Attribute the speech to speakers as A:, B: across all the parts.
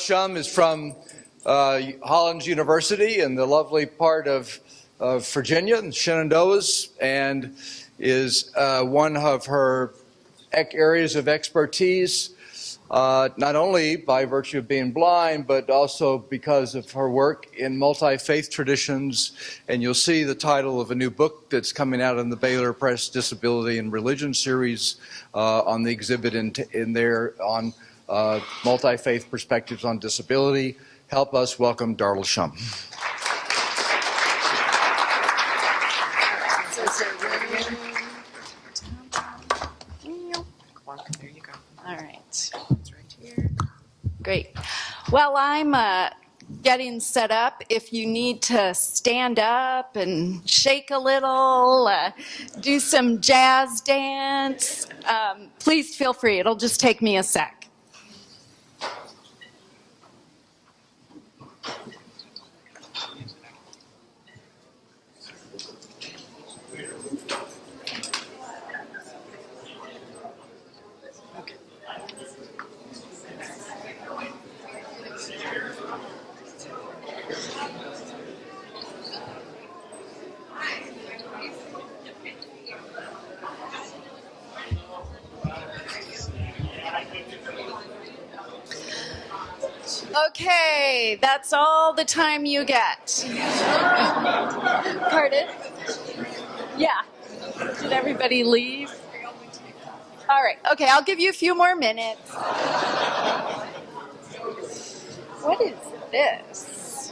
A: Schumm is from Hollins University in the lovely part of Virginia, in Shenandoahs, and is one of her areas of expertise, not only by virtue of being blind, but also because of her work in multi-faith traditions. And you'll see the title of a new book that's coming out in the Baylor Press Disability and Religion series on the exhibit in there on multi-faith perspectives on disability. Help us welcome Darla Schumm.
B: There you go.
C: All right. It's right here. Great. Well, I'm getting set up. If you need to stand up and shake a little, do some jazz dance, please feel free. It'll just take me a sec. Okay, that's all the time you get. Pardon? Yeah. Did everybody leave? All right. Okay, I'll give you a few more minutes. What is this?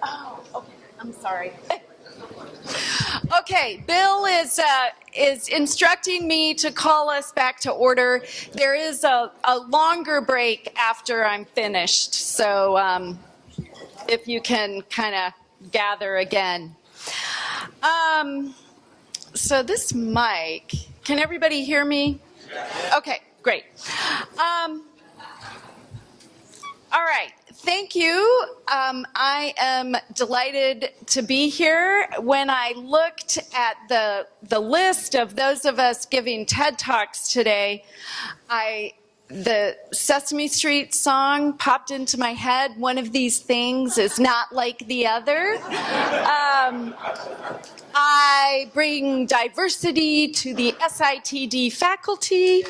C: Oh, okay. I'm sorry. Okay, Bill is instructing me to call us back to order. There is a longer break after I'm finished, so if you can kind of gather again. So this mic, can everybody hear me? Okay, great. All right. Thank you. I am delighted to be here. When I looked at the list of those of us giving TED Talks today, the Sesame Street song popped into my head. One of these things is not like the other. I bring diversity to the SITD faculty.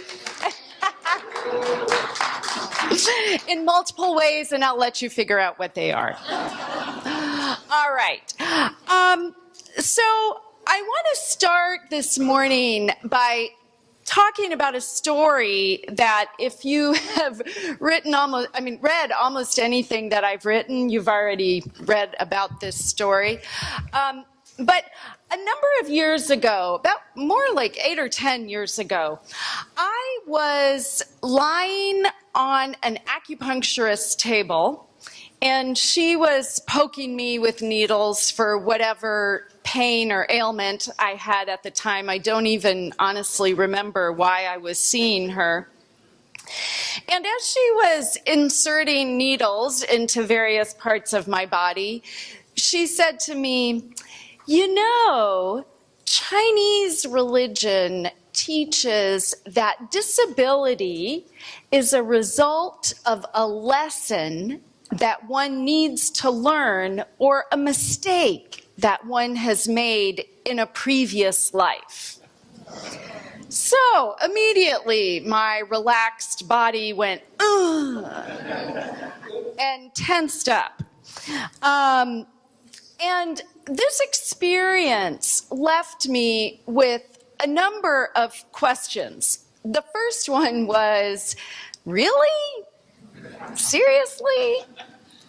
C: In multiple ways, and I'll let you figure out what they are. All right. So I want to start this morning by talking about a story that if you have read almost anything that I've written, you've already read about this story. But a number of years ago, about more like 8 or 10 years ago, I was lying on an acupuncturist's table, and she was poking me with needles for whatever pain or ailment I had at the time. I don't even honestly remember why I was seeing her. And as she was inserting needles into various parts of my body, she said to me, "You know, Chinese religion teaches that disability is a result of a lesson that one needs to learn or a mistake that one has made in a previous life." So immediately my relaxed body went, ugh, and tensed up. And this experience left me with a number of questions. The first one was, really? Seriously?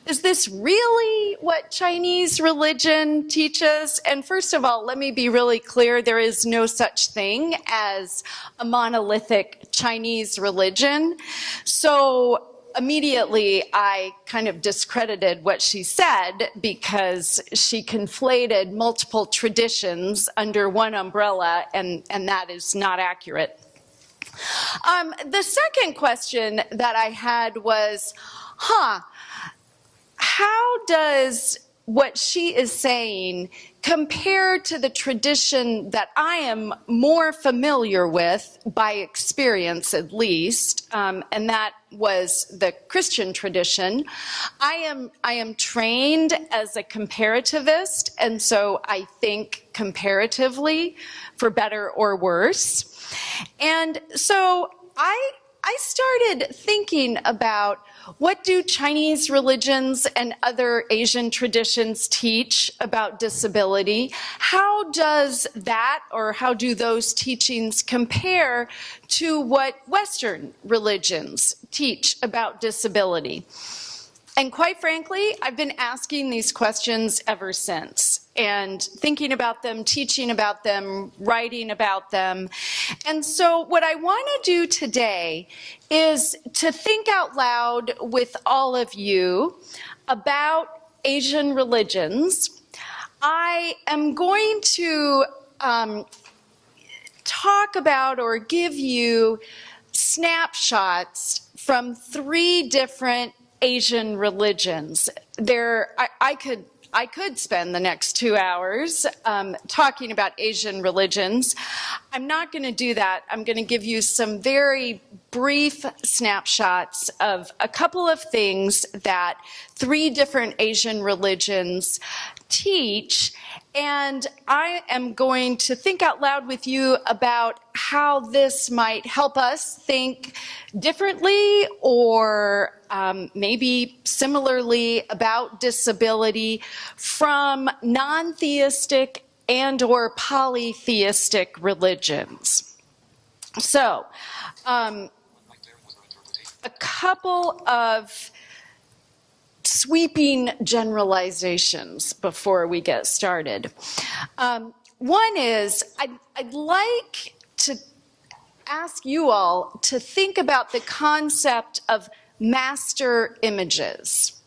C: Is this really what Chinese religion teaches? And first of all, let me be really clear, there is no such thing as a monolithic Chinese religion. So immediately I kind of discredited what she said because she conflated multiple traditions under one umbrella, and that is not accurate. The second question that I had was, how how does what she is saying compare to the tradition that I am more familiar with, by experience at least, and that was the Christian tradition. I am trained as a comparativist, and so I think comparatively, for better or worse. And so I started thinking about, what do Chinese religions and other Asian traditions teach about disability? How does that, or how do those teachings compare to what Western religions teach about disability? And quite frankly, I've been asking these questions ever since, and thinking about them, teaching about them, writing about them. And so what I want to do today is to think out loud with all of you about Asian religions. I am going to talk about, or give you, snapshots from 3 different Asian religions. I could spend the next 2 hours talking about Asian religions. I'm not going to do that. I'm going to give you some very brief snapshots of a couple of things that 3 different Asian religions teach, and I am going to think out loud with you about how this might help us think differently, or maybe similarly, about disability from non-theistic and or polytheistic religions. So, a couple of sweeping generalizations before we get started. One is, I'd like to ask you all to think about the concept of master images.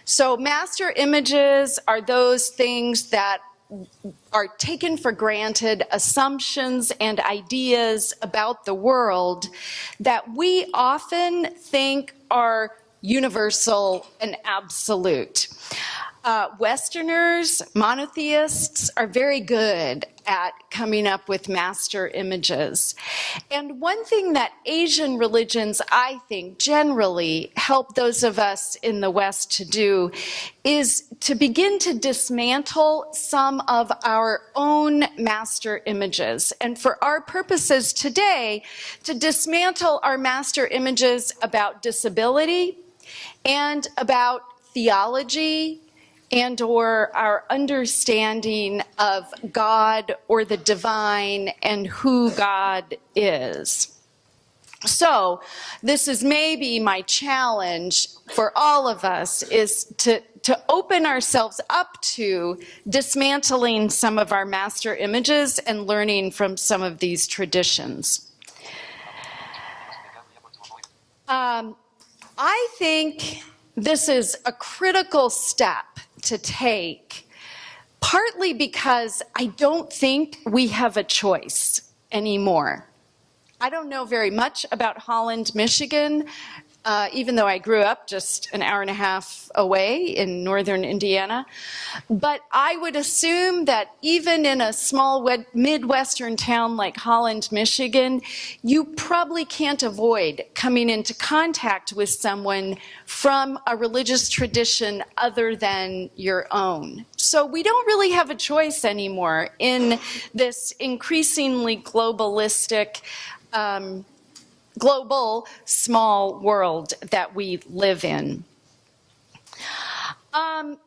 C: So master images are those things that are taken for granted, assumptions and ideas about the world that we often think are universal and absolute. Westerners, monotheists, are very good at coming up with master images. And one thing that Asian religions, I think, generally help those of us in the West to do is to begin to dismantle some of our own master images. And for our purposes today, to dismantle our master images about disability and about theology and or our understanding of God or the divine and who God is. So this is maybe my challenge for all of us, is to open ourselves up to dismantling some of our master images and learning from some of these traditions. I think this is a critical step to take, partly because I don't think we have a choice anymore. I don't know very much about Holland, Michigan, even though I grew up just an hour and a half away in northern Indiana. But I would assume that even in a small Midwestern town like Holland, Michigan, you probably can't avoid coming into contact with someone from a religious tradition other than your own. So we don't really have a choice anymore in this increasingly globalistic, global small world that we live in. One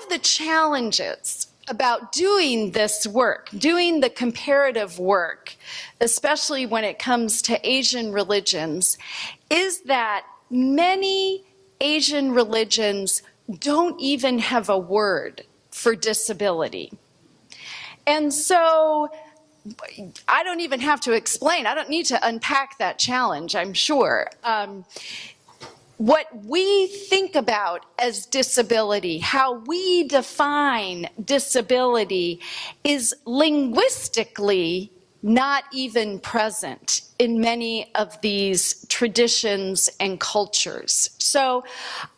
C: of the challenges about doing this work, doing the comparative work, especially when it comes to Asian religions, is that many Asian religions don't even have a word for disability. And so I don't even have to explain. I don't need to unpack that challenge, I'm sure. What we think about as disability, how we define disability, is linguistically not even present in many of these traditions and cultures. So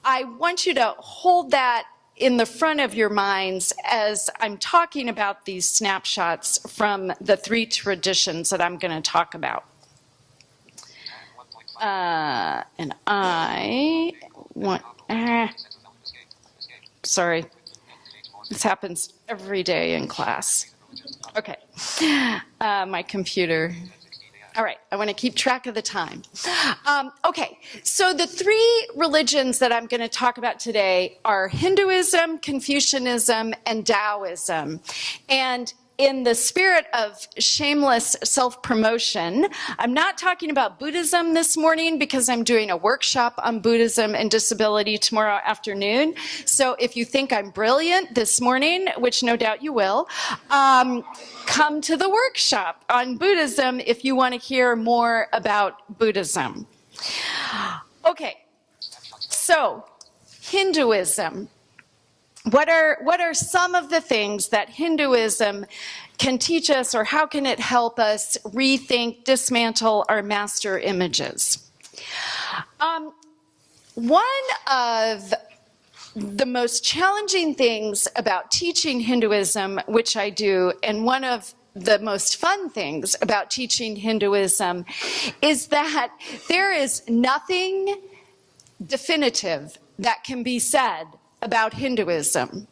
C: I want you to hold that in the front of your minds as I'm talking about these snapshots from the three traditions that I'm going to talk about. And I want, sorry, this happens every day in class. Okay, my computer. All right, I want to keep track of the time. Okay, so the three religions that I'm going to talk about today are Hinduism, Confucianism, and Taoism. And in the spirit of shameless self-promotion, I'm not talking about Buddhism this morning because I'm doing a workshop on Buddhism and disability tomorrow afternoon. So if you think I'm brilliant this morning, which no doubt you will, come to the workshop on Buddhism if you want to hear more about Buddhism. Okay, so Hinduism. What are some of the things that Hinduism can teach us, or how can it help us rethink, dismantle our master images? One of the most challenging things about teaching Hinduism, which I do, and one of the most fun things about teaching Hinduism, is that there is nothing definitive that can be said about Hinduism.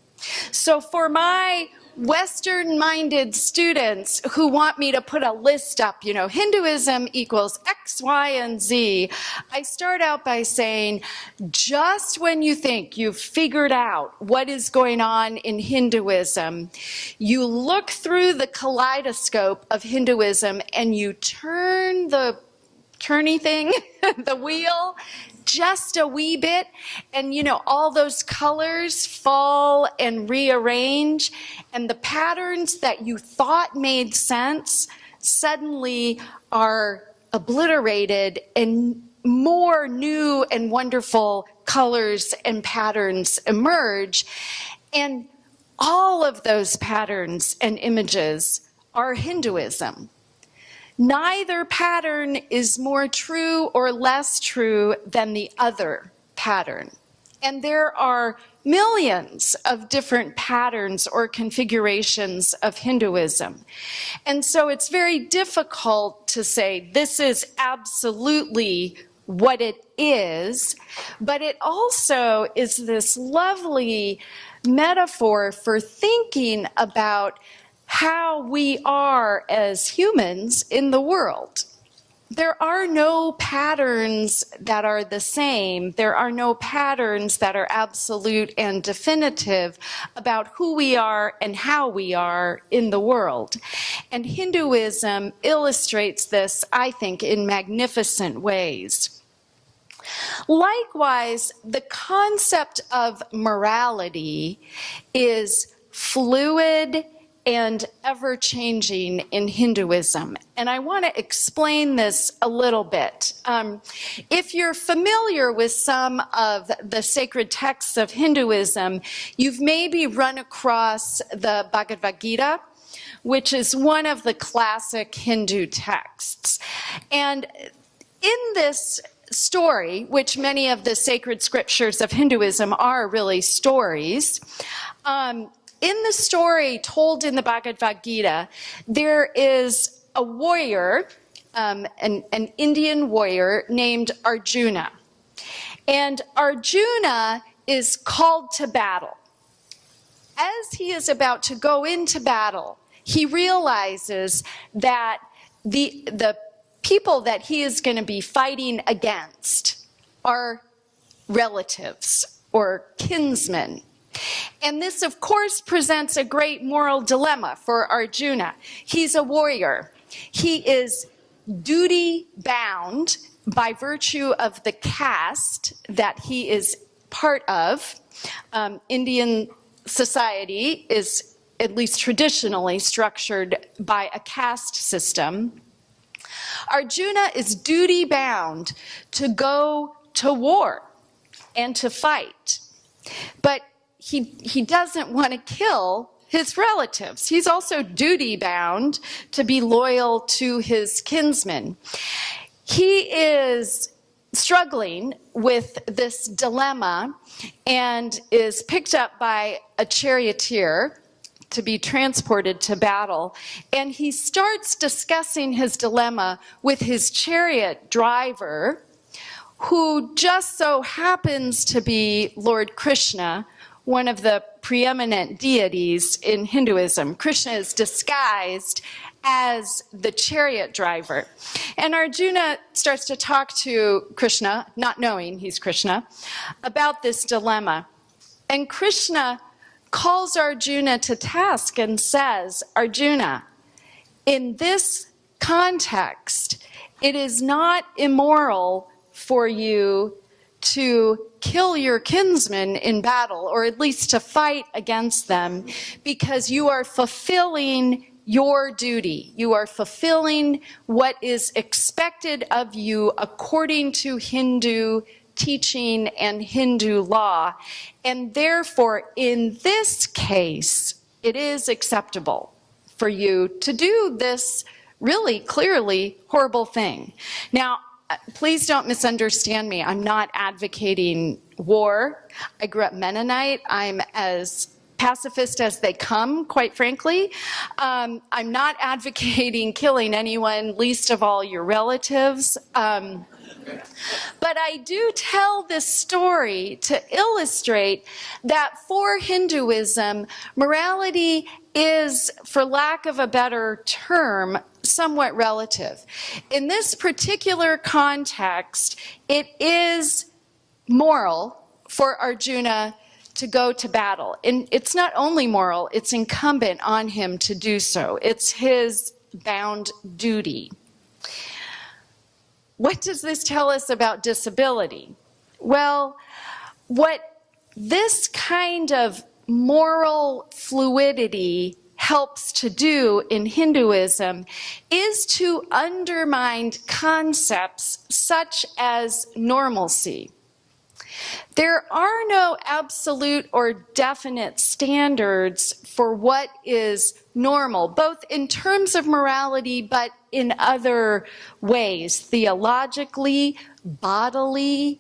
C: So for my Western-minded students who want me to put a list up, you know, Hinduism equals X, Y, and Z, I start out by saying, just when you think you've figured out what is going on in Hinduism, you look through the kaleidoscope of Hinduism and you turn the turny thing, the wheel, just a wee bit, and you know, all those colors fall and rearrange, and the patterns that you thought made sense suddenly are obliterated, and more new and wonderful colors and patterns emerge. And all of those patterns and images are Hinduism. Neither pattern is more true or less true than the other pattern. And there are millions of different patterns or configurations of Hinduism. And so it's very difficult to say this is absolutely what it is, but it also is this lovely metaphor for thinking about how we are as humans in the world. There are no patterns that are the same. There are no patterns that are absolute and definitive about who we are and how we are in the world. And Hinduism illustrates this, I think, in magnificent ways. Likewise, the concept of morality is fluid and ever-changing in Hinduism. And I want to explain this a little bit. If you're familiar with some of the sacred texts of Hinduism, you've maybe run across the Bhagavad Gita, which is one of the classic Hindu texts. And in this story, which many of the sacred scriptures of Hinduism are really stories, in the story told in the Bhagavad Gita, there is a warrior, an Indian warrior named Arjuna. And Arjuna is called to battle. As he is about to go into battle, he realizes that the people that he is going to be fighting against are relatives or kinsmen. And this, of course, presents a great moral dilemma for Arjuna. He's a warrior. He is duty-bound by virtue of the caste that he is part of. Indian society is, at least traditionally, structured by a caste system. Arjuna is duty-bound to go to war and to fight. But he doesn't want to kill his relatives. He's also duty bound to be loyal to his kinsmen. He is struggling with this dilemma and is picked up by a charioteer to be transported to battle. And he starts discussing his dilemma with his chariot driver, who just so happens to be Lord Krishna, one of the preeminent deities in Hinduism. Krishna is disguised as the chariot driver. And Arjuna starts to talk to Krishna, not knowing he's Krishna, about this dilemma. And Krishna calls Arjuna to task and says, Arjuna, in this context, it is not immoral for you to kill your kinsmen in battle, or at least to fight against them, because you are fulfilling your duty. You are fulfilling what is expected of you according to Hindu teaching and Hindu law. And therefore, in this case, it is acceptable for you to do this really clearly horrible thing. Now, please don't misunderstand me. I'm not advocating war. I grew up Mennonite. I'm as pacifist as they come, quite frankly. I'm not advocating killing anyone, least of all your relatives. But I do tell this story to illustrate that for Hinduism, morality is, for lack of a better term, somewhat relative. In this particular context, it is moral for Arjuna to go to battle. And it's not only moral, it's incumbent on him to do so. It's his bound duty. What does this tell us about disability? Well, what this kind of moral fluidity helps to do in Hinduism is to undermine concepts such as normalcy. There are no absolute or definite standards for what is normal, both in terms of morality, but in other ways, theologically, bodily,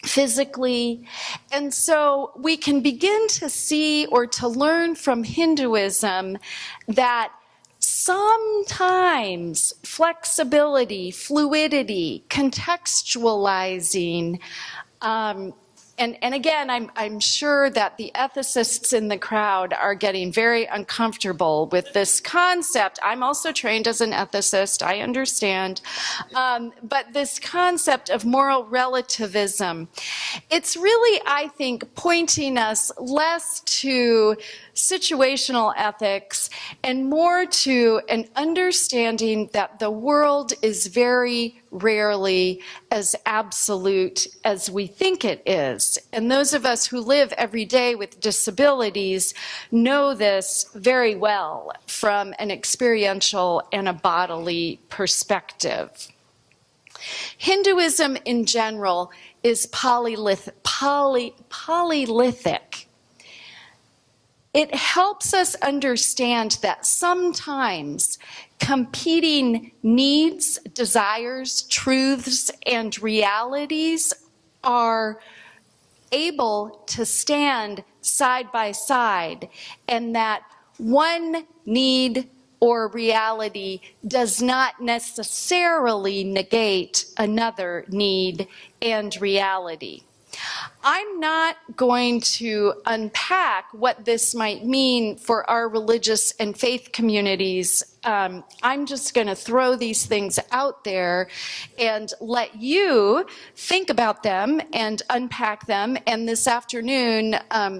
C: physically. And so we can begin to see or to learn from Hinduism that sometimes flexibility, fluidity, contextualizing, and again, I'm sure that the ethicists in the crowd are getting very uncomfortable with this concept. I'm also trained as an ethicist, I understand. But this concept of moral relativism, it's really, I think, pointing us less to situational ethics and more to an understanding that the world is very rarely as absolute as we think it is. And those of us who live every day with disabilities know this very well from an experiential and a bodily perspective. Hinduism in general is polylythic. It helps us understand that sometimes competing needs, desires, truths, and realities are able to stand side by side, and that one need or reality does not necessarily negate another need and reality. I'm not going to unpack what this might mean for our religious and faith communities. I'm just going to throw these things out there and let you think about them and unpack them. And this afternoon,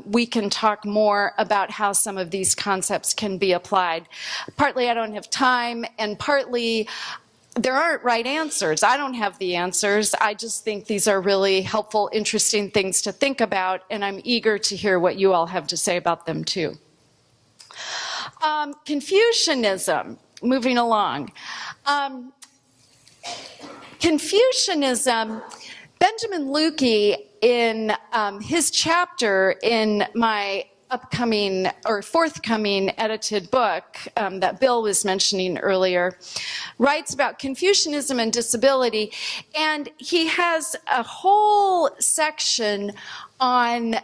C: we can talk more about how some of these concepts can be applied. Partly I don't have time, and partly there aren't right answers. I don't have the answers. I just think these are really helpful, interesting things to think about, and I'm eager to hear what you all have to say about them too. Confucianism, moving along. Confucianism, Benjamin Lukey, in his chapter in my upcoming or forthcoming edited book that Bill was mentioning earlier, writes about Confucianism and disability, and he has a whole section on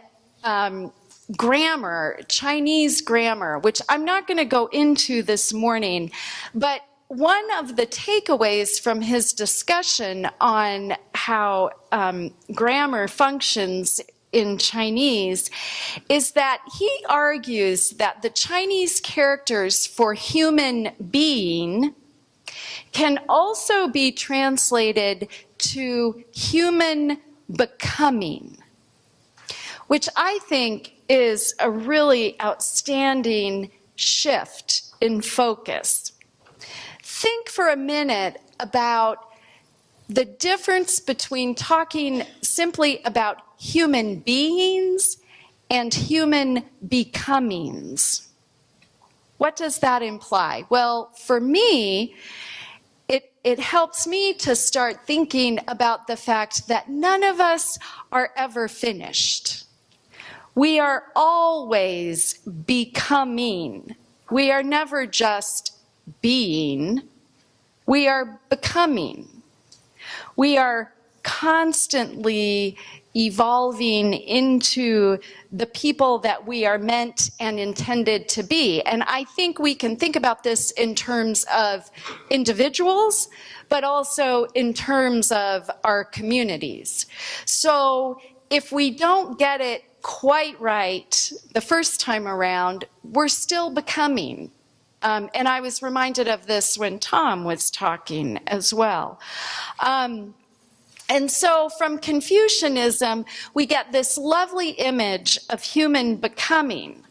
C: grammar, Chinese grammar, which I'm not going to go into this morning, but one of the takeaways from his discussion on how grammar functions in Chinese is that he argues that the Chinese characters for human being can also be translated to human becoming, which I think is a really outstanding shift in focus. Think for a minute about the difference between talking simply about human beings and human becomings. What does that imply? Well, for me, it helps me to start thinking about the fact that none of us are ever finished. We are always becoming. We are never just being. We are becoming. We are constantly evolving into the people that we are meant and intended to be. And I think we can think about this in terms of individuals, but also in terms of our communities. So if we don't get it quite right the first time around, we're still becoming. And I was reminded of this when Tom was talking as well. And so from Confucianism, we get this lovely image of human becoming.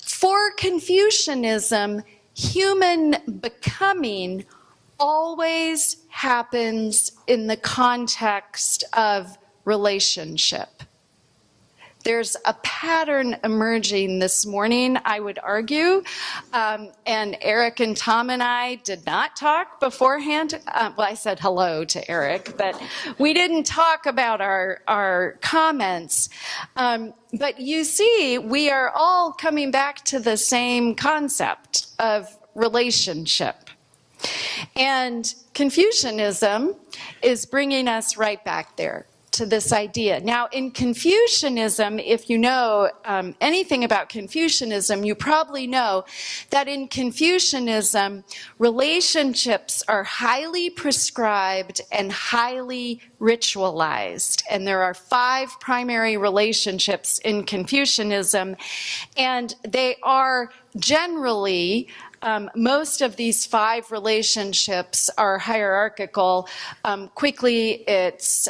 C: For Confucianism, human becoming always happens in the context of relationship. There's a pattern emerging this morning, I would argue, and Eric and Tom and I did not talk beforehand. Well, I said hello to Eric, but we didn't talk about our comments. But you see, we are all coming back to the same concept of relationship. And Confucianism is bringing us right back there to this idea. Now, in Confucianism, if you know anything about Confucianism, you probably know that in Confucianism, relationships are highly prescribed and highly ritualized. And there are 5 primary relationships in Confucianism, and they are generally most of these 5 relationships are hierarchical. Quickly, it's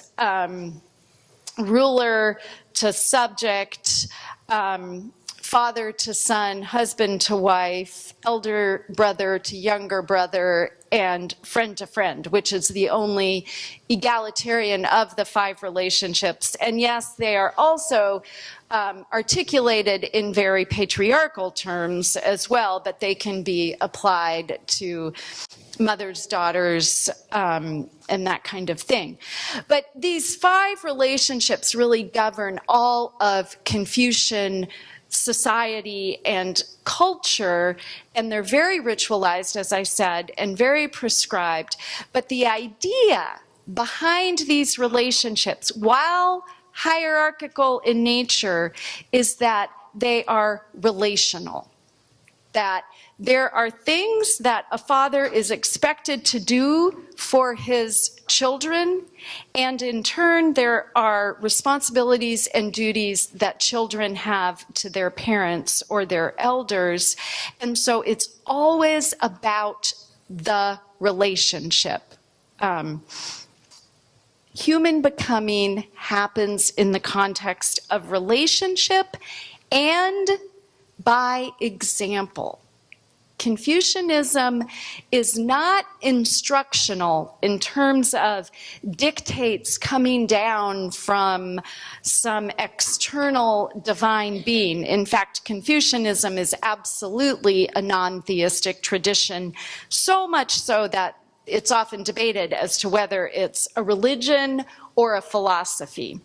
C: ruler to subject, father to son, husband to wife, elder brother to younger brother, and friend to friend, which is the only egalitarian of the 5 relationships. And yes, they are also articulated in very patriarchal terms as well, but they can be applied to mothers, daughters, and that kind of thing. But these 5 relationships really govern all of Confucian society and culture, and they're very ritualized, as I said, and very prescribed. But the idea behind these relationships, while hierarchical in nature, is that they are relational. That there are things that a father is expected to do for his children, and in turn there are responsibilities and duties that children have to their parents or their elders. And so it's always about the relationship. Human becoming happens in the context of relationship and by example. Confucianism is not instructional in terms of dictates coming down from some external divine being. In fact, Confucianism is absolutely a non-theistic tradition, so much so that it's often debated as to whether it's a religion or a philosophy.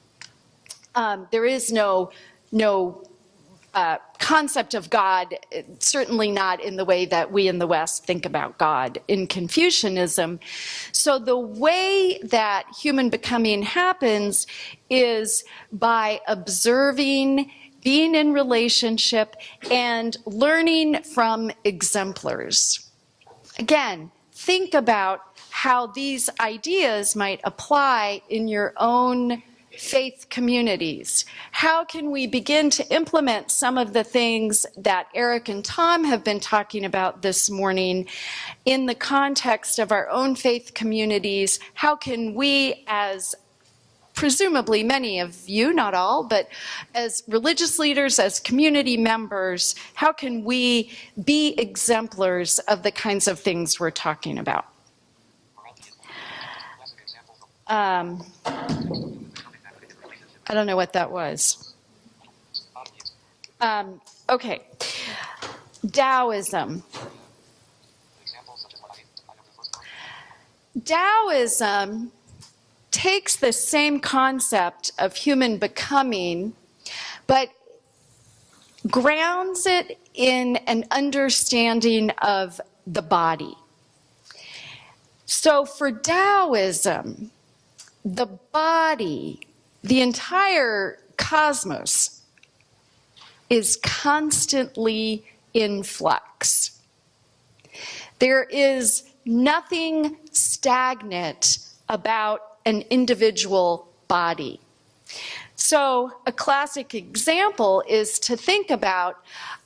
C: There is no concept of God, certainly not in the way that we in the West think about God in Confucianism. So the way that human becoming happens is by observing, being in relationship, and learning from exemplars. Again, think about how these ideas might apply in your own faith communities. How can we begin to implement some of the things that Eric and Tom have been talking about this morning in the context of our own faith communities? How can we, as presumably many of you, not all, but as religious leaders, as community members, how can we be exemplars of the kinds of things we're talking about? I don't know what that was. Okay. Taoism. Taoism takes the same concept of human becoming, but grounds it in an understanding of the body. So for Taoism, the body, the entire cosmos, is constantly in flux. There is nothing stagnant about an individual body. So a classic example is to think about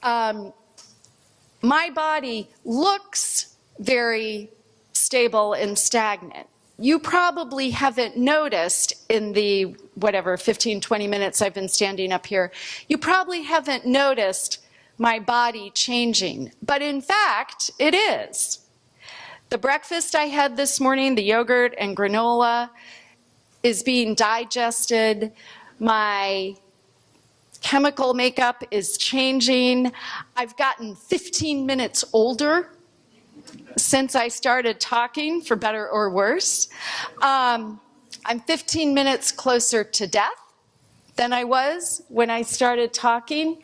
C: my body looks very stable and stagnant. You probably haven't noticed in the, 15, 20 minutes I've been standing up here, you probably haven't noticed my body changing. But in fact, it is. The breakfast I had this morning, the yogurt and granola, is being digested. My chemical makeup is changing. I've gotten 15 minutes older since I started talking, for better or worse. I'm 15 minutes closer to death than I was when I started talking.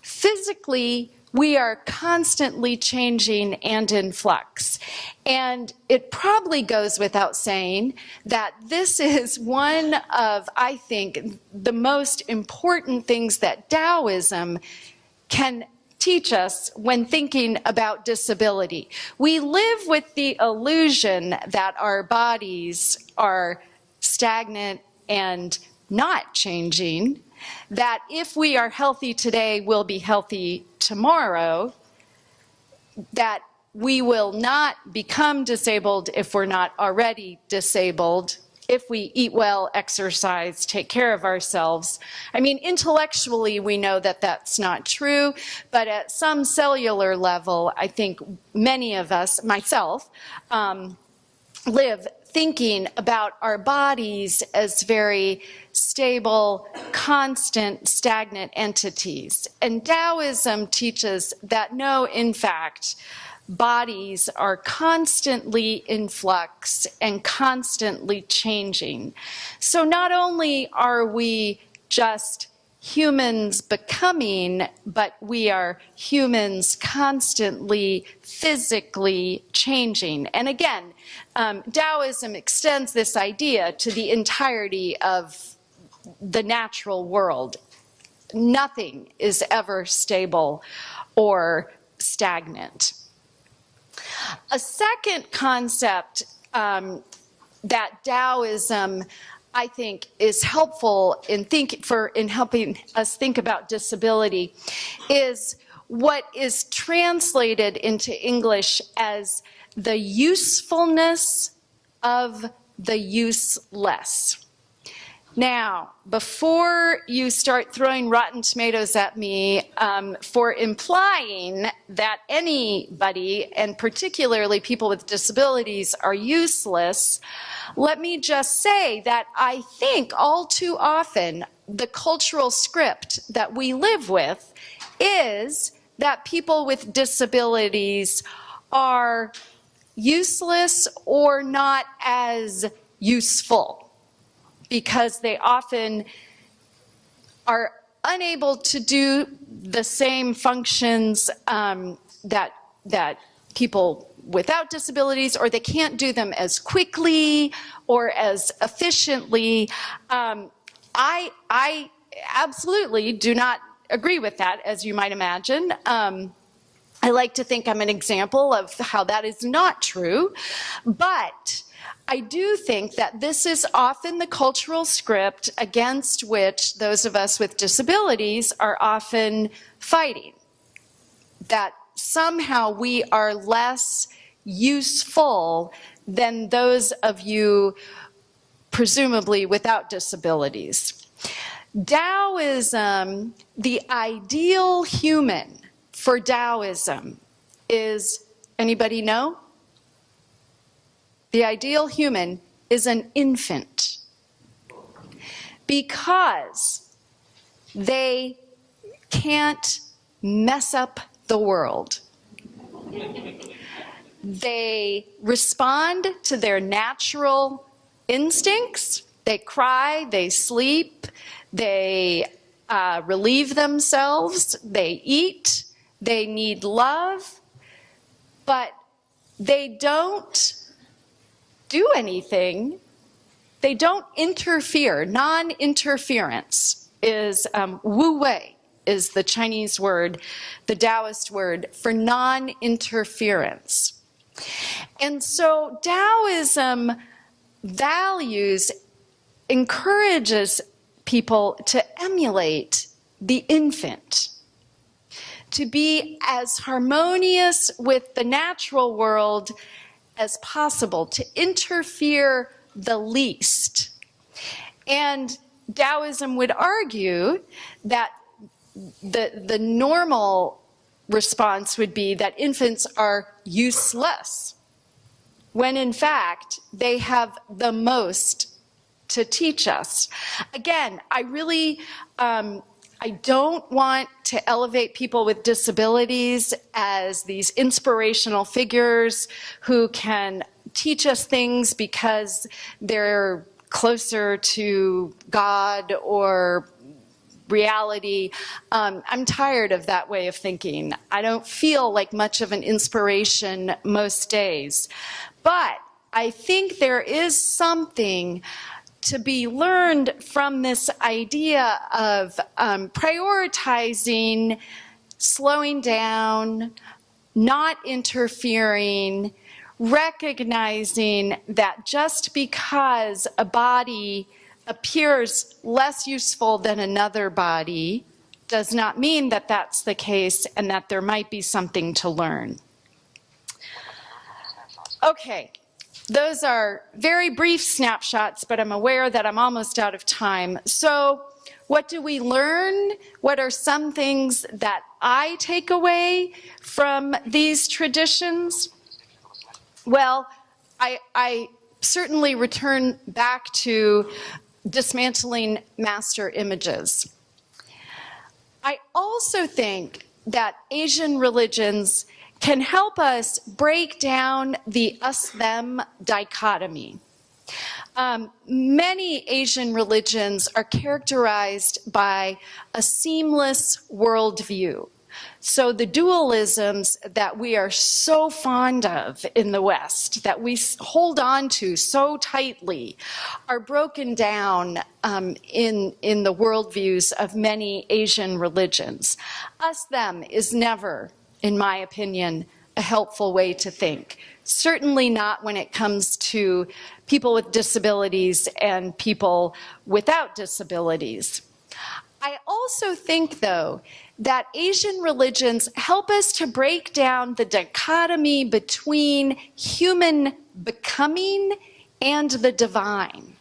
C: Physically, we are constantly changing and in flux. And it probably goes without saying that this is one of, I think, the most important things that Taoism can teach us when thinking about disability. We live with the illusion that our bodies are stagnant and not changing, that if we are healthy today, we'll be healthy tomorrow, that we will not become disabled if we're not already disabled, if we eat well, exercise, take care of ourselves. I mean, intellectually, we know that that's not true, but at some cellular level, I think many of us, myself, live thinking about our bodies as very stable, constant, stagnant entities. And Taoism teaches that no, in fact, bodies are constantly in flux and constantly changing. So not only are we just humans becoming, but we are humans constantly physically changing. And again, Taoism extends this idea to the entirety of the natural world. Nothing is ever stable or stagnant. A second concept that Taoism, I think, is helpful in helping us think about disability is what is translated into English as the usefulness of the useless. Now, before you start throwing rotten tomatoes at me for implying that anybody, and particularly people with disabilities, are useless, let me just say that I think all too often the cultural script that we live with is that people with disabilities are useless or not as useful, because they often are unable to do the same functions that people without disabilities, or they can't do them as quickly or as efficiently. I absolutely do not agree with that, as you might imagine. I like to think I'm an example of how that is not true, but I do think that this is often the cultural script against which those of us with disabilities are often fighting. That somehow we are less useful than those of you presumably without disabilities. Taoism, the ideal human for Taoism is, anybody know? The ideal human is an infant, because they can't mess up the world. They respond to their natural instincts. They cry, they sleep, they relieve themselves, they eat, they need love, but they don't do anything. They don't interfere. Non-interference is wu wei is the Chinese word, the Taoist word for non-interference. And so Taoism encourages people to emulate the infant, to be as harmonious with the natural world as possible, to interfere the least. And Taoism would argue that the normal response would be that infants are useless, when in fact they have the most to teach us. Again, I really, I don't want to elevate people with disabilities as these inspirational figures who can teach us things because they're closer to God or reality. I'm tired of that way of thinking. I don't feel like much of an inspiration most days. But I think there is something to be learned from this idea of prioritizing, slowing down, not interfering, recognizing that just because a body appears less useful than another body does not mean that that's the case and that there might be something to learn. Okay. Those are very brief snapshots, but I'm aware that I'm almost out of time. So what do we learn? What are some things that I take away from these traditions? Well, I certainly return back to dismantling master images. I also think that Asian religions can help us break down the us-them dichotomy. Many Asian religions are characterized by a seamless worldview. So the dualisms that we are so fond of in the West, that we hold on to so tightly, are broken down in the worldviews of many Asian religions. Us-them is never, in my opinion, a helpful way to think. Certainly not when it comes to people with disabilities and people without disabilities. I also think, though, that Asian religions help us to break down the dichotomy between human becoming and the divine.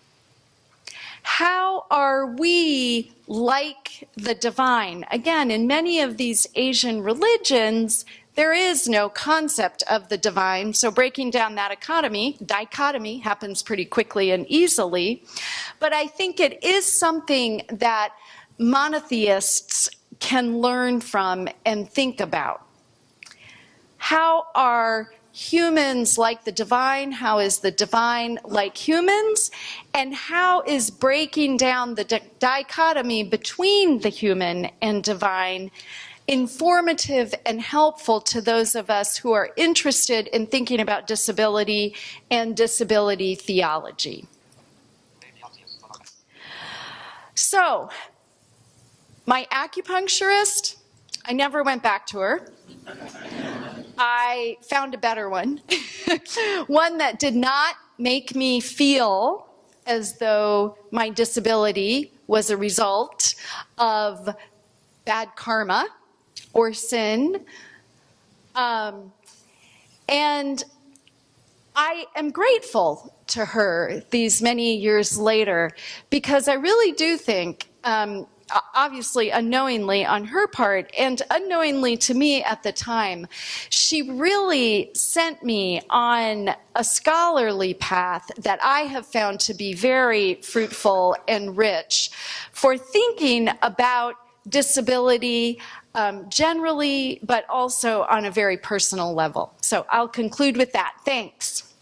C: How are we like the divine? Again, in many of these Asian religions, there is no concept of the divine, so breaking down that dichotomy happens pretty quickly and easily. But I think it is something that monotheists can learn from and think about. How are humans like the divine? How is the divine like humans? And how is breaking down the dichotomy between the human and divine informative and helpful to those of us who are interested in thinking about disability and disability theology. So, my acupuncturist, I never went back to her. I found a better one, one that did not make me feel as though my disability was a result of bad karma or sin. And I am grateful to her these many years later, because I really do think, obviously unknowingly on her part and unknowingly to me at the time, she really sent me on a scholarly path that I have found to be very fruitful and rich for thinking about disability generally, but also on a very personal level. So I'll conclude with that. Thanks.